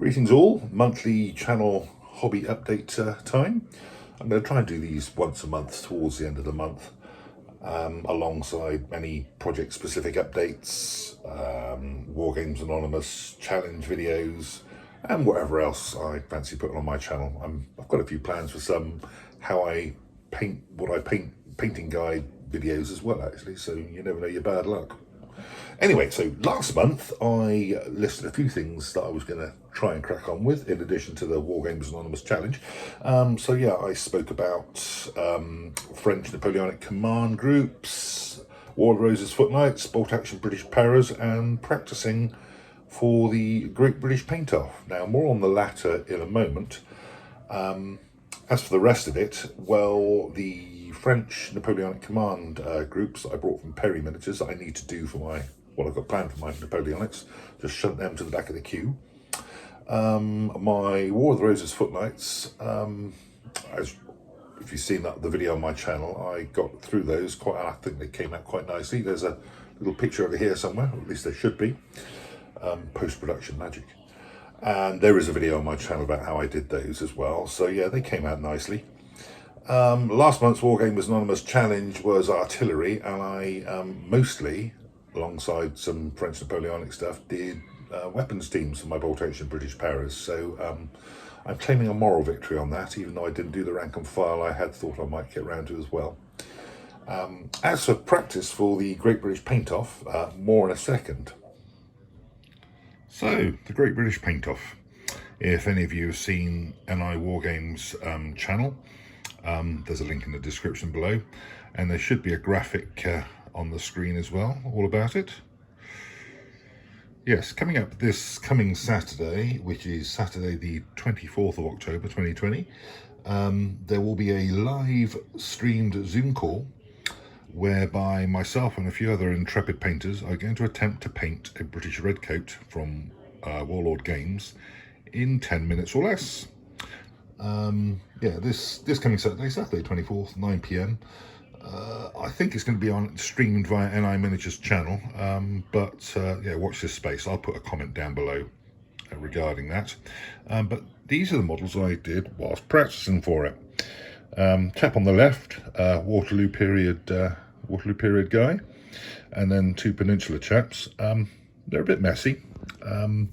Greetings all, monthly channel hobby update time. I'm going to try and do these once a month towards the end of the month, alongside many project specific updates, Wargames Anonymous challenge videos, and whatever else I fancy putting on my channel. I've got a few plans for some how I paint, painting guide videos as well actually, so you never know your bad luck. Anyway, so last month I listed a few things that I was going to try and crack on with in addition to the Wargames Anonymous challenge. So yeah, I spoke about French Napoleonic command groups, War of Roses footlights, bolt action British paras, and practicing for the Great British Paint Off. Now, more on the latter in a moment. As for the rest of it, well, the French Napoleonic command groups that I brought from Perry Miniatures that I need to do for what I've got planned for my Napoleonics, just shunt them to the back of the queue. My War of the Roses footlights, if you've seen the video on my channel, I got through those I think they came out quite nicely. There's a little picture over here somewhere, or at least there should be, post-production magic. And there is a video on my channel about how I did those as well. So yeah, they came out nicely. Last month's Wargames Anonymous challenge was artillery, and I mostly, alongside some French Napoleonic stuff, did weapons teams for my bolt action British paras. So I'm claiming a moral victory on that, even though I didn't do the rank and file I had thought I might get round to as well. As for practice for the Great British Paint Off, more in a second. So, the Great British Paint Off. If any of you have seen NI Wargames channel, there's a link in the description below, and there should be a graphic on the screen as well, all about it. Yes, coming up this coming Saturday, which is Saturday the 24th of October 2020, there will be a live streamed Zoom call whereby myself and a few other intrepid painters are going to attempt to paint a British redcoat from warlordgames in 10 minutes or less. Yeah, this coming Saturday 24th, 9 PM. I think it's going to be streamed via NI Miniatures channel, but yeah, watch this space. I'll put a comment down below regarding that. But these are the models I did whilst practicing for it. Chap on the left, Waterloo period guy, and then two Peninsula chaps. They're a bit messy, and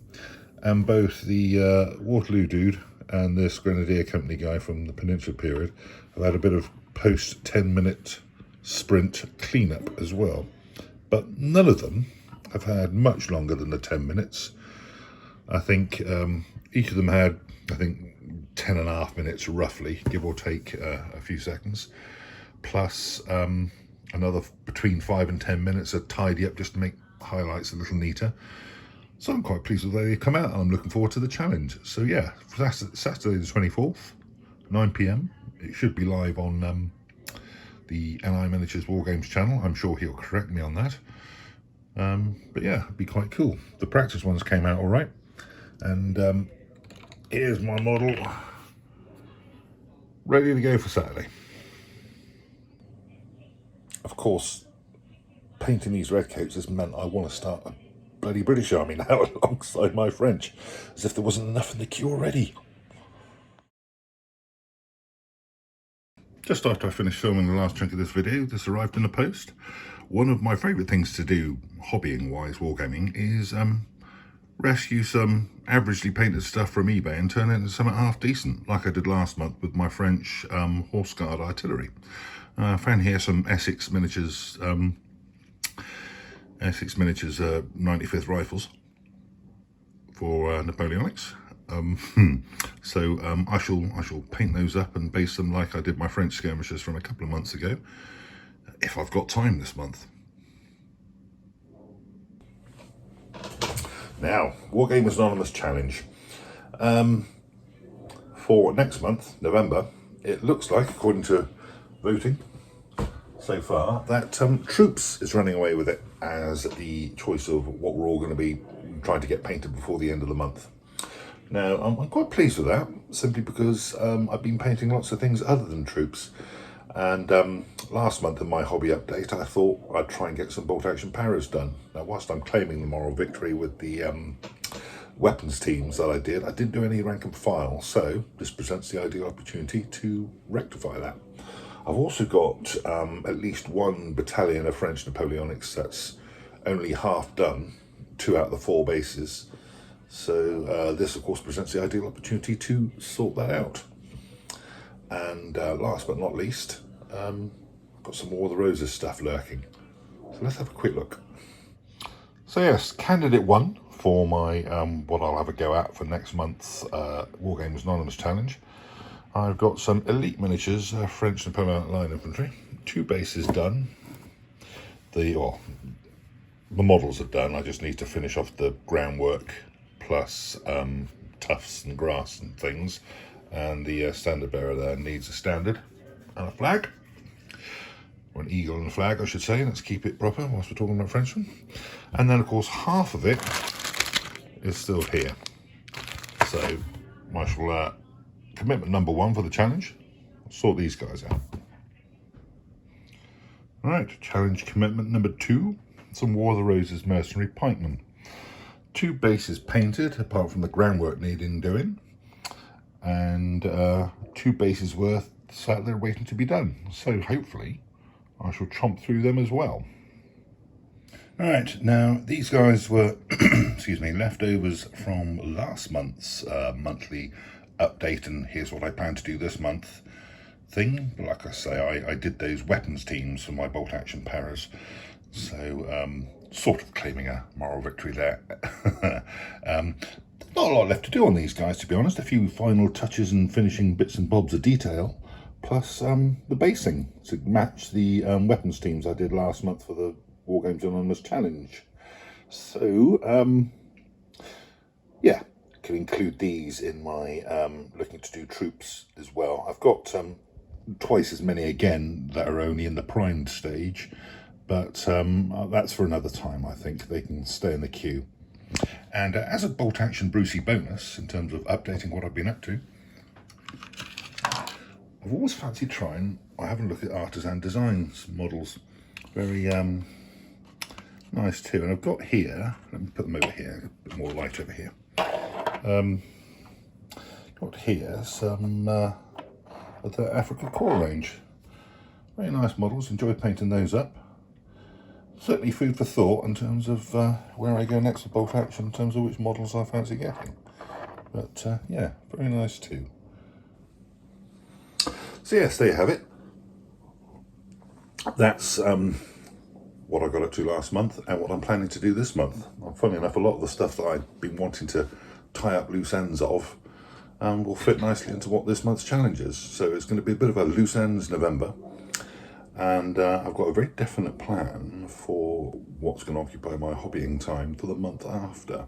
both the Waterloo dude and this Grenadier Company guy from the Peninsula period have had a bit of post 10-minute sprint cleanup as well, but none of them have had much longer than the 10 minutes. I think each of them had, 10.5 minutes roughly, give or take a few seconds, plus another between 5 and 10 minutes of tidy up just to make highlights a little neater. So I'm quite pleased with the way they've come out, and I'm looking forward to the challenge. So yeah, Saturday the 24th, 9 PM. It should be live on the NI Miniatures Wargames channel. I'm sure he'll correct me on that. But yeah, it'd be quite cool. The practice ones came out all right. And here's my model, ready to go for Saturday. Of course, painting these redcoats has meant I want to start a bloody British Army now alongside my French, as if there wasn't enough in the queue already. Just after I finished filming the last chunk of this video, this arrived in the post. One of my favourite things to do, hobbying-wise, wargaming, is rescue some averagely painted stuff from eBay and turn it into something half decent, like I did last month with my French Horse Guard artillery. I found here some Essex Miniatures 95th rifles for Napoleonics. So I shall paint those up and base them like I did my French skirmishers from a couple of months ago, if I've got time this month. Now, Wargames Anonymous challenge. For next month, November, it looks like, according to voting so far, that Troops is running away with it as the choice of what we're all going to be trying to get painted before the end of the month. Now, I'm quite pleased with that, simply because I've been painting lots of things other than Troops. And last month in my hobby update, I thought I'd try and get some bolt action paras done. Now, whilst I'm claiming the moral victory with the weapons teams that I didn't do any rank and file, so this presents the ideal opportunity to rectify that. I've also got at least one battalion of French Napoleonics that's only half done, 2 out of the 4 bases. So this of course presents the ideal opportunity to sort that out. And last but not least, got some War of the Roses stuff lurking. So let's have a quick look. So yes, candidate 1 for my what I'll have a go at for next month's Wargames Anonymous Challenge. I've got some elite miniatures, French Napoleonic Line Infantry, 2 bases done. The models are done, I just need to finish off the groundwork plus tufts and grass and things. And the standard bearer there needs a standard and a flag. Or an eagle and a flag, I should say. Let's keep it proper whilst we're talking about Frenchmen. And then, of course, half of it is still here. So, I shall commitment number 1 for the challenge. I'll sort these guys out. Right, challenge commitment number 2. Some War of the Roses mercenary pikemen. 2 bases painted, apart from the groundwork needing doing. And 2 bases worth sat there waiting to be done. So, hopefully, I shall chomp through them as well. Alright, now these guys were, excuse me, leftovers from last month's monthly update, and here's what I plan to do this month thing. But like I say, I did those weapons teams for my bolt action paras, so sort of claiming a moral victory there. Not a lot left to do on these guys, to be honest. A few final touches and finishing bits and bobs of detail. Plus the basing to match the weapons teams I did last month for the Wargames Anonymous Challenge. So, yeah, can include these in my looking to do troops as well. I've got twice as many again that are only in the primed stage, but that's for another time, I think. They can stay in the queue. And as a bolt action Brucey bonus, in terms of updating what I've been up to, I've always fancied trying, I haven't looked at Artisan Designs models. Very nice too. And I've got here, let me put them over here, a bit more light over here. Got here some of the Africa Core range. Very nice models, enjoy painting those up. Certainly food for thought in terms of where I go next with bolt action, in terms of which models I fancy getting. But yeah, very nice too. So yes, there you have it. That's what I got up to last month and what I'm planning to do this month. Funny enough, a lot of the stuff that I've been wanting to tie up loose ends of will fit nicely into what this month's challenge is. So it's going to be a bit of a loose ends November. And I've got a very definite plan for what's going to occupy my hobbying time for the month after.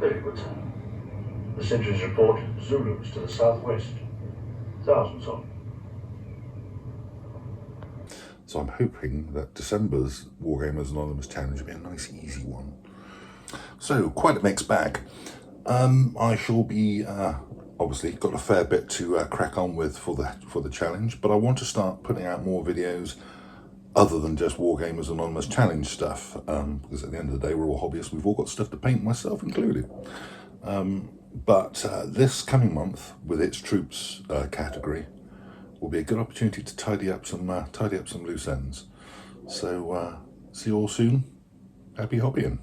Very good. The sentries report Zulus to the southwest. Thousands of them. So I'm hoping that December's Wargamers Anonymous Challenge will be a nice easy one. So quite a mixed bag. I shall be obviously got a fair bit to crack on with for the challenge, but I want to start putting out more videos other than just Wargamers Anonymous Challenge stuff, because at the end of the day we're all hobbyists, we've all got stuff to paint, myself included. But this coming month, with its troops category, will be a good opportunity to tidy up some loose ends. So see you all soon. Happy hobbying.